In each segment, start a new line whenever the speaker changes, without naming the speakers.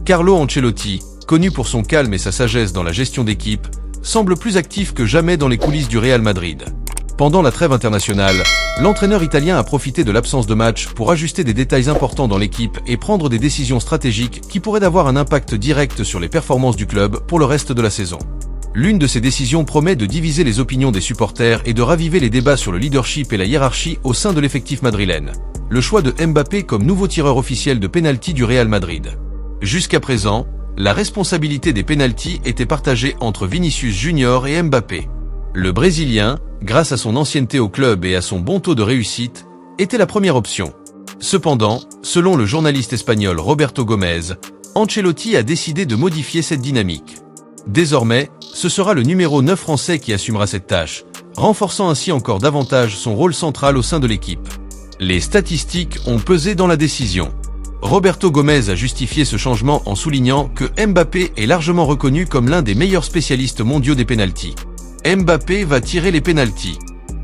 Carlo Ancelotti, connu pour son calme et sa sagesse dans la gestion d'équipe, semble plus actif que jamais dans les coulisses du Real Madrid. Pendant la trêve internationale, l'entraîneur italien a profité de l'absence de match pour ajuster des détails importants dans l'équipe et prendre des décisions stratégiques qui pourraient avoir un impact direct sur les performances du club pour le reste de la saison. L'une de ces décisions promet de diviser les opinions des supporters et de raviver les débats sur le leadership et la hiérarchie au sein de l'effectif madrilène. Le choix de Mbappé comme nouveau tireur officiel de pénalty du Real Madrid. Jusqu'à présent, la responsabilité des pénaltys était partagée entre Vinicius Junior et Mbappé. Le Brésilien, grâce à son ancienneté au club et à son bon taux de réussite, était la première option. Cependant, selon le journaliste espagnol Roberto Gomez, Ancelotti a décidé de modifier cette dynamique. Désormais, ce sera le numéro 9 français qui assumera cette tâche, renforçant ainsi encore davantage son rôle central au sein de l'équipe. Les statistiques ont pesé dans la décision. Roberto Gomez a justifié ce changement en soulignant que Mbappé est largement reconnu comme l'un des meilleurs spécialistes mondiaux des pénaltys. Mbappé va tirer les pénaltys.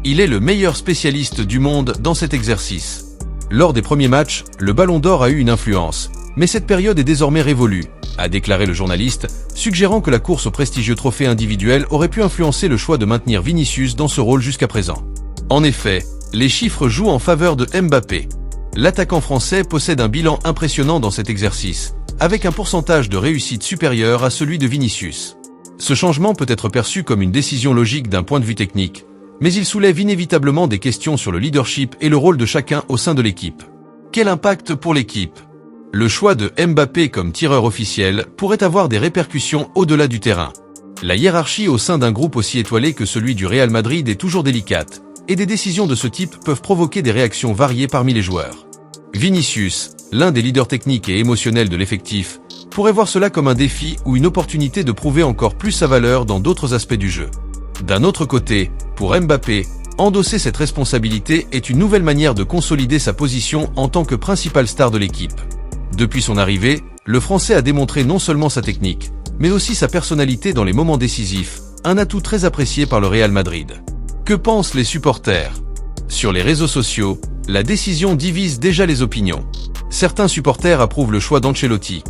Il est le meilleur spécialiste du monde dans cet exercice. Lors des premiers matchs, le Ballon d'Or a eu une influence, mais cette période est désormais révolue, a déclaré le journaliste, suggérant que la course au prestigieux trophée individuel aurait pu influencer le choix de maintenir Vinicius dans ce rôle jusqu'à présent. En effet, les chiffres jouent en faveur de Mbappé. L'attaquant français possède un bilan impressionnant dans cet exercice, avec un pourcentage de réussite supérieur à celui de Vinicius. Ce changement peut être perçu comme une décision logique d'un point de vue technique, mais il soulève inévitablement des questions sur le leadership et le rôle de chacun au sein de l'équipe. Quel impact pour l'équipe ? Le choix de Mbappé comme tireur officiel pourrait avoir des répercussions au-delà du terrain. La hiérarchie au sein d'un groupe aussi étoilé que celui du Real Madrid est toujours délicate, et des décisions de ce type peuvent provoquer des réactions variées parmi les joueurs. Vinicius, l'un des leaders techniques et émotionnels de l'effectif, pourrait voir cela comme un défi ou une opportunité de prouver encore plus sa valeur dans d'autres aspects du jeu. D'un autre côté, pour Mbappé, endosser cette responsabilité est une nouvelle manière de consolider sa position en tant que principale star de l'équipe. Depuis son arrivée, le Français a démontré non seulement sa technique, mais aussi sa personnalité dans les moments décisifs, un atout très apprécié par le Real Madrid. Que pensent les supporters ? Sur les réseaux sociaux, la décision divise déjà les opinions. Certains supporters approuvent le choix d'Ancelotti,